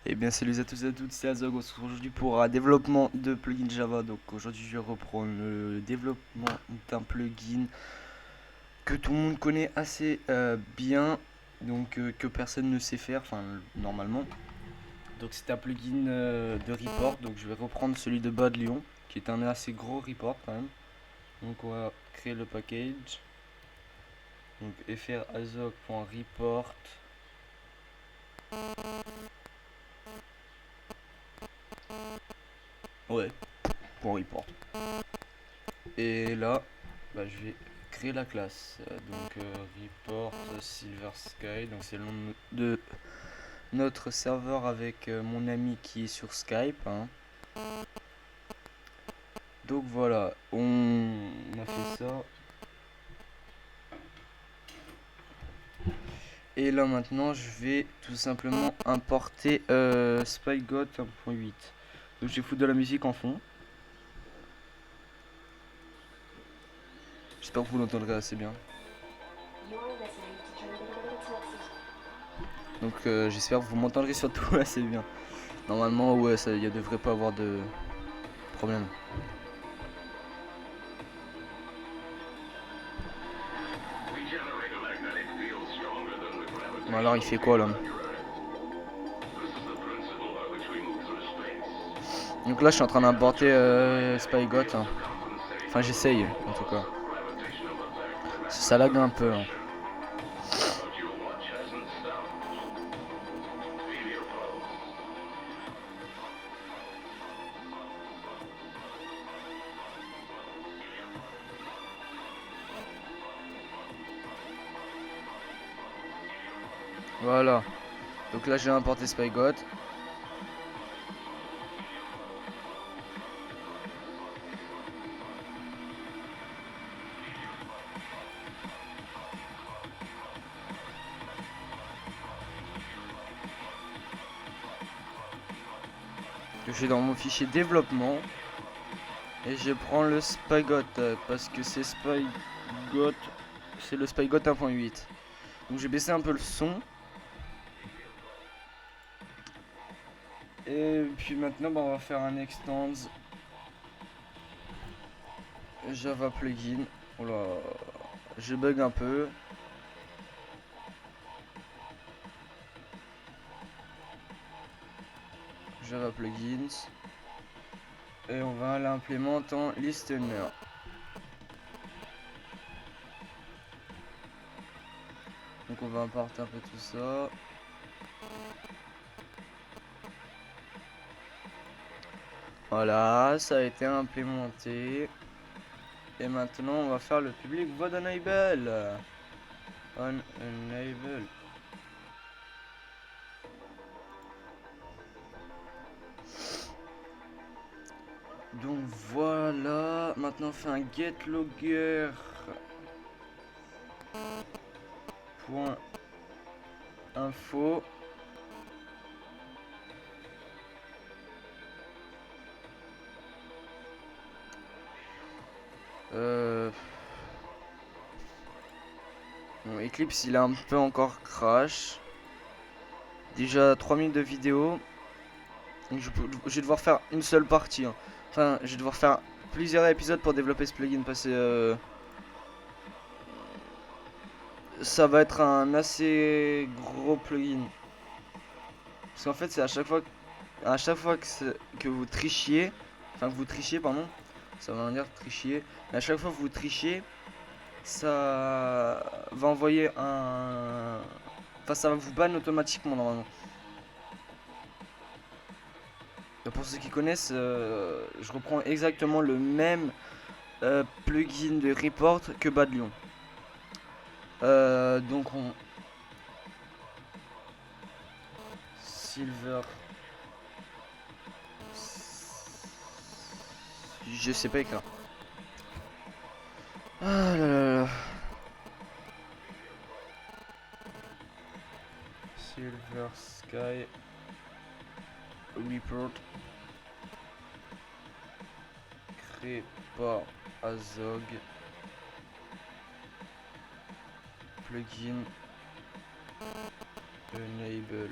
Eh bien salut à tous et à toutes, c'est Azog. On se retrouve aujourd'hui pour un développement de plugin Java. Donc aujourd'hui je vais reprendre le développement d'un plugin que tout le monde connaît assez bien, donc que personne ne sait faire, enfin normalement. Donc c'est un plugin de report, donc je vais reprendre celui de Bad Lion, qui est un assez gros report quand même. Donc on va créer le package. Donc fr azog.report. Ouais, .report. Et là, je vais créer la classe. Report Silver Sky. Donc c'est le nom de notre serveur avec mon ami qui est sur Skype, hein. Donc voilà, on a fait ça. Et là maintenant, je vais tout simplement importer SpyGot 1.8. Donc je vais foutre de la musique en fond. J'espère que vous l'entendrez assez bien. Donc j'espère que vous m'entendrez surtout assez bien. Normalement, ouais, il ne devrait pas avoir de problème. Bon, alors il fait quoi là? Donc là je suis en train d'importer SpyGot, hein. Enfin j'essaye en tout cas. Ça lag un peu, hein. Voilà. Donc là j'ai importé SpyGot. Je vais dans mon fichier développement. Et je prends le SpyGot parce que c'est SpyGot. C'est le SpyGot 1.8. Donc j'ai baissé un peu le son. Et puis maintenant on va faire un extends Java plugin. Oh là, je bug un peu. Java plugins. Et on va l'implémenter en listener. Donc on va importer un peu tout ça. Voilà, ça a été implémenté. Et maintenant on va faire le public void enable. On enable. Donc voilà, maintenant on fait un get logger point info. Bon, Eclipse il a un peu encore crash. Déjà 3 minutes de vidéo. Donc je vais devoir faire une seule partie, hein. Enfin, je vais devoir faire plusieurs épisodes pour développer ce plugin parce que ça va être un assez gros plugin. Parce qu'en fait, c'est à chaque fois que vous trichiez, enfin que vous trichiez, pardon, ça va dire trichier, mais à chaque fois que vous trichiez, ça va envoyer un. Enfin, ça va vous ban automatiquement normalement. Pour ceux qui connaissent, je reprends exactement le même plugin de report que Bad Lion. Donc on. Silver. Je sais pas écrire. Ah là là là. Silver Sky Report créé par Azog plugin enable.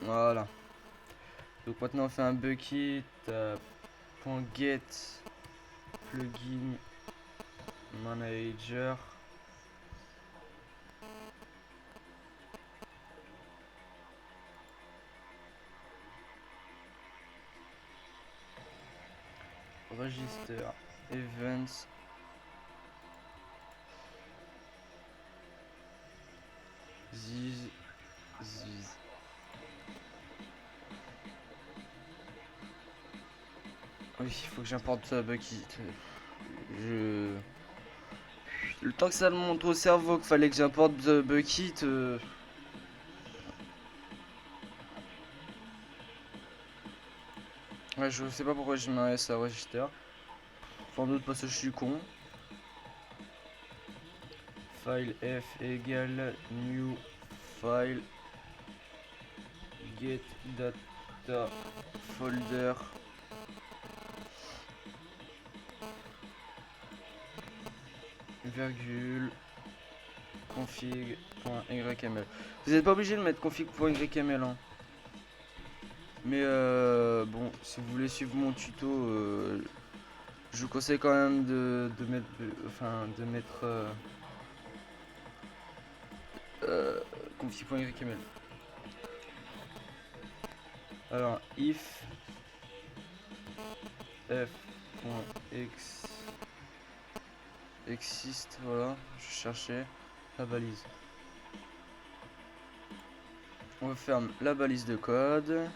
Voilà. Donc maintenant on fait un bucket .get plugin manager. Register events. Ziz. Oui, il faut que j'importe bucket. Le temps que ça me montre au cerveau qu'il fallait que j'importe bucket. Ouais, je sais pas pourquoi j'ai mis un S à register. Sans doute parce que je suis con. File F égale new file get data folder virgule config.yml. Vous n'êtes pas obligé de mettre config.yml hein. Mais bon, si vous voulez suivre mon tuto, je vous conseille quand même de mettre config.yml. Alors if f.x existe, voilà, je cherchais la balise. On ferme la balise de code.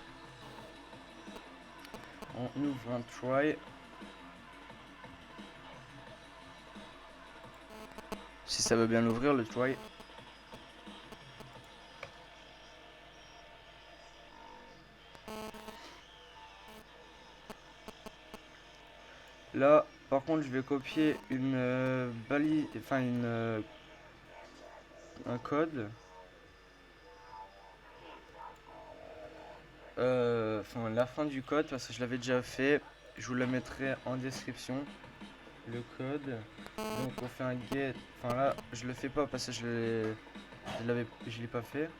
On ouvre un try. Si ça veut bien l'ouvrir le try. Là, par contre, je vais copier une balise, enfin un code. Enfin la fin du code parce que je l'avais déjà fait. Je vous la mettrai en description. Le code. Donc on fait un get. Enfin là, je le fais pas parce que je l'ai pas fait.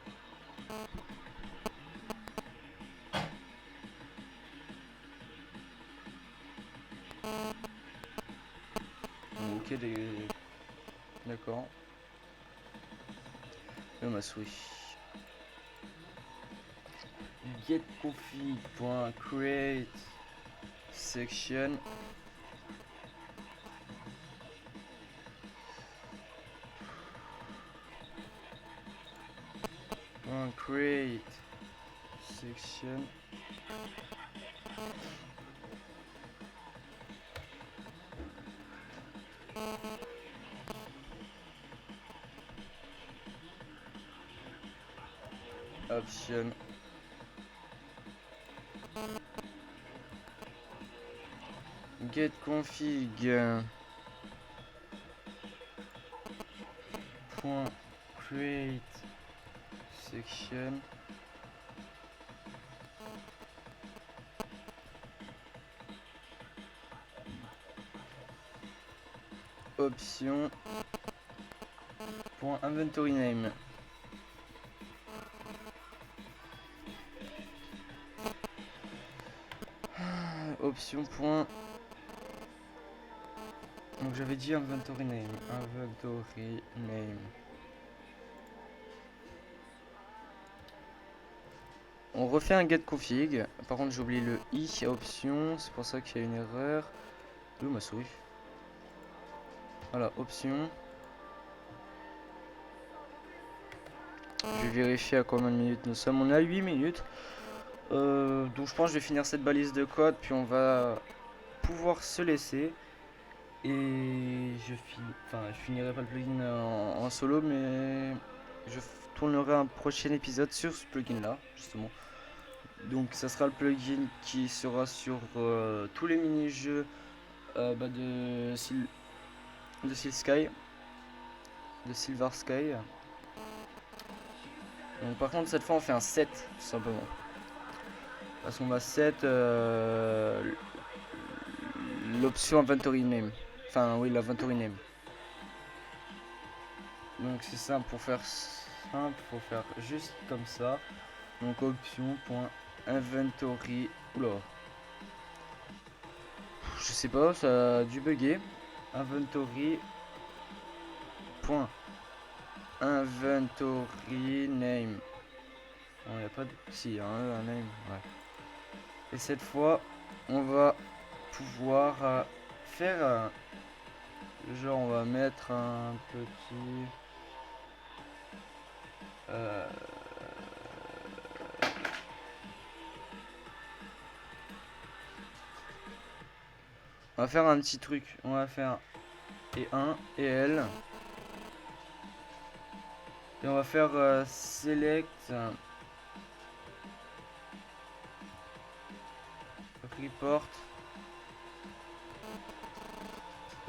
Ok, d'accord. Ma souris. Get config.create section. Create section. Option. Get config. Point create section. Option. Point inventory name. Option point. Donc j'avais dit inventory name. Inventory name. On refait un get config. Par contre j'ai oublié le i option. C'est pour ça qu'il y a une erreur. Où ma souris? Voilà, option. Je vais vérifier à combien de minutes nous sommes. On est à 8 minutes. Donc je pense que je vais finir cette balise de code. Puis on va pouvoir se laisser. Et je finirai pas le plugin en solo. Mais je tournerai un prochain épisode sur ce plugin là. Justement. Donc ça sera le plugin qui sera sur tous les mini-jeux de Silver Sky. Donc par contre cette fois on fait un set tout simplement. Parce qu'on va set l'option inventory name. Enfin oui, l'inventory name. Donc c'est simple, pour faire simple, faut faire juste comme ça. Donc option.inventory. Oula. Je sais pas, ça a dû bugger. Inventory. Inventory name. Non, il n'y a pas de. Si, il y a un name. Ouais. Et cette fois, on va pouvoir faire. Genre, on va mettre un petit. On va faire un petit truc. On va faire et 1 et L. Et on va faire select report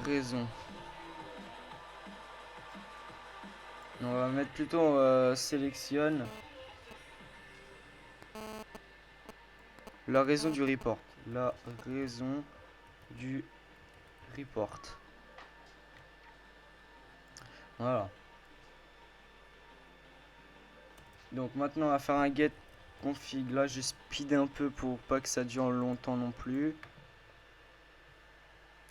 raison. On va mettre plutôt sélectionne la raison du report. La raison du report. Voilà. Donc maintenant on va faire un get config. Là j'ai speedé un peu pour pas que ça dure longtemps non plus.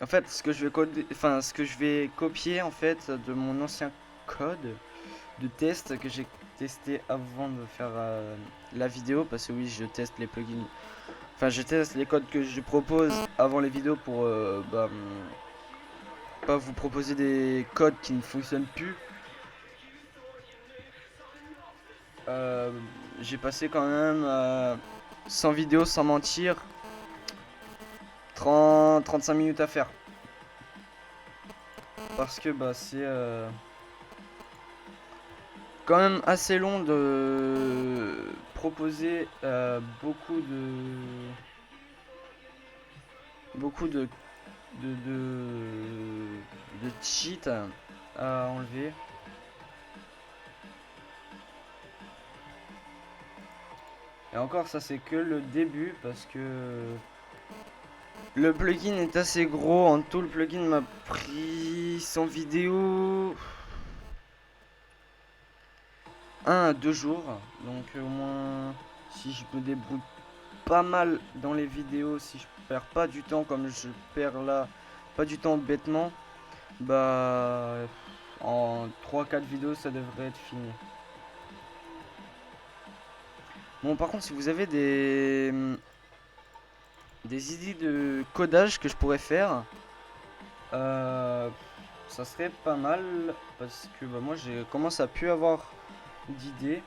En fait ce que je vais coder, enfin ce que je vais copier en fait de mon ancien code de test que j'ai testé avant de faire la vidéo, parce que oui je teste les plugins. Enfin je teste les codes que je propose avant les vidéos pour pas vous proposer des codes qui ne fonctionnent plus. J'ai passé quand même 100 vidéos sans mentir 30-35 minutes à faire, parce que bah c'est quand même assez long de proposer beaucoup de cheats à enlever. Et encore ça c'est que le début, parce que le plugin est assez gros. En tout le plugin m'a pris 100 vidéos 1 à 2 jours. Donc au moins si je me débrouille pas mal dans les vidéos, si je perds pas du temps comme je perds là, pas du temps bêtement, bah en 3-4 vidéos ça devrait être fini. Bon par contre si vous avez des idées de codage que je pourrais faire, ça serait pas mal, parce que bah, moi j'ai commencé à plus avoir d'idées.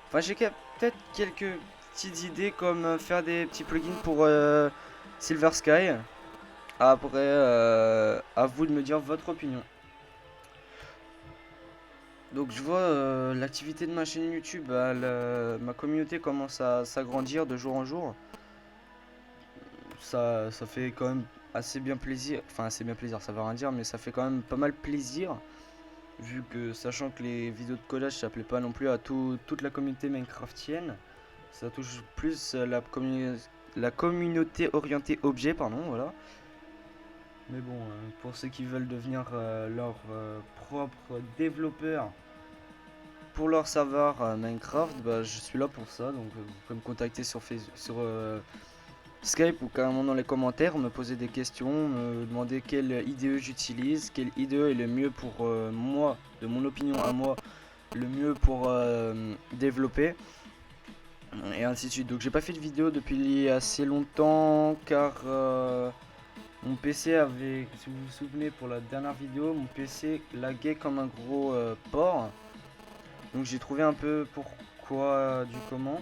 Enfin j'ai peut-être quelques petites idées, comme faire des petits plugins pour Silver Sky. Après à vous de me dire votre opinion. Donc je vois l'activité de ma chaîne YouTube, ma communauté commence à s'agrandir de jour en jour. Ça fait quand même assez bien plaisir. Enfin assez bien plaisir, ça veut rien dire, mais ça fait quand même pas mal plaisir. Vu que, sachant que les vidéos de collage ça plaît pas non plus à toute la communauté minecraftienne. Ça touche plus la communauté orientée objet, pardon, voilà. Mais bon, pour ceux qui veulent devenir leur propre développeur pour leur serveur Minecraft, bah, je suis là pour ça. Donc vous pouvez me contacter sur Skype, ou carrément dans les commentaires, me poser des questions, me demander quelle IDE j'utilise, quelle IDE est le mieux pour moi, de mon opinion à moi, le mieux pour développer, et ainsi de suite. Donc j'ai pas fait de vidéo depuis assez longtemps, car mon PC avait, si vous vous souvenez pour la dernière vidéo, mon PC laguait comme un gros porc. Donc j'ai trouvé un peu pourquoi du comment.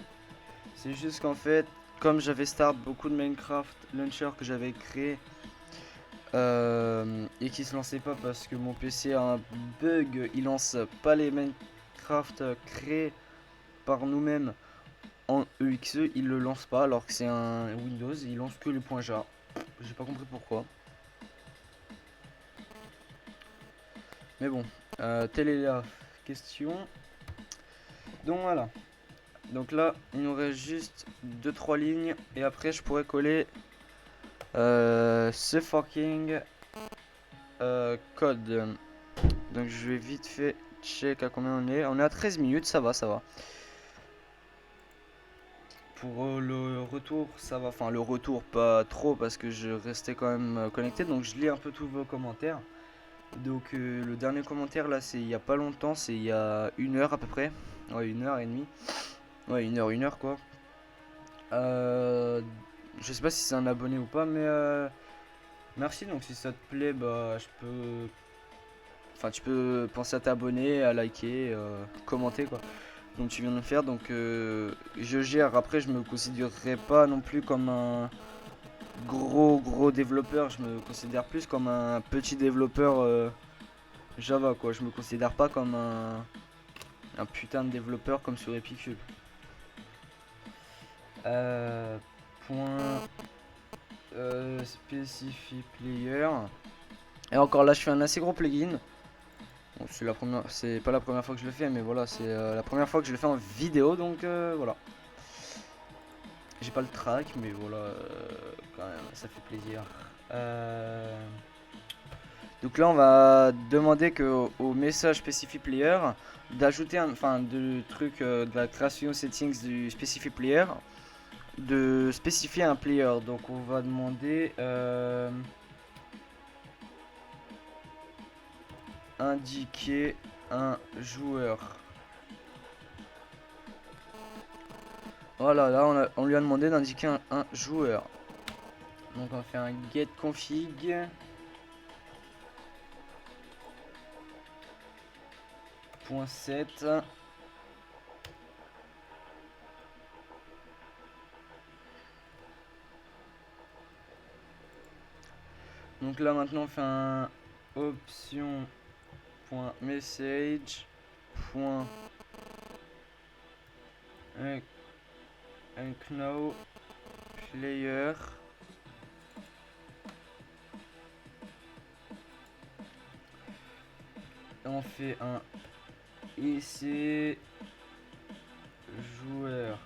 C'est juste qu'en fait, comme j'avais start beaucoup de Minecraft Launcher que j'avais créé et qui se lançait pas parce que mon PC a un bug, il lance pas les Minecraft créés par nous-mêmes en EXE, il le lance pas alors que c'est un Windows, il lance que le .jar. J'ai pas compris pourquoi. Mais bon, telle est la question. Donc voilà. Donc là, il nous reste juste 2-3 lignes et après je pourrais coller ce fucking code. Donc je vais vite fait check à combien on est. On est à 13 minutes, ça va, ça va. pour le retour, ça va. Enfin, le retour, pas trop parce que je restais quand même connecté. Donc, je lis un peu tous vos commentaires. Donc, le dernier commentaire là, c'est il y a pas longtemps. C'est il y a 1 heure à peu près. Ouais, 1 heure et demie. Ouais, 1 heure quoi. Euh, je sais pas si c'est un abonné ou pas, mais merci. Donc, si ça te plaît, bah, je peux. Enfin, tu peux penser à t'abonner, à liker, commenter quoi. Donc tu viens de le faire, donc je gère. Après, je me considérerais pas non plus comme un gros développeur. Je me considère plus comme un petit développeur Java quoi. Je me considère pas comme un putain de développeur comme sur Epicube. Point specify player. Et encore là, je fais un assez gros plugin. Bon, c'est pas la première fois que je le fais, mais voilà, c'est la première fois que je le fais en vidéo, donc voilà. J'ai pas le track, mais voilà, quand même, ça fait plaisir. Donc là, on va demander au message specify player d'ajouter enfin, de truc de la création settings du specify player, de spécifier un player. Donc on va demander indiquer un joueur. Voilà, là on lui a demandé d'indiquer un joueur. Donc on fait un get config. .7. Donc là maintenant on fait un option.message. Unknown player. Et on fait un ici joueur.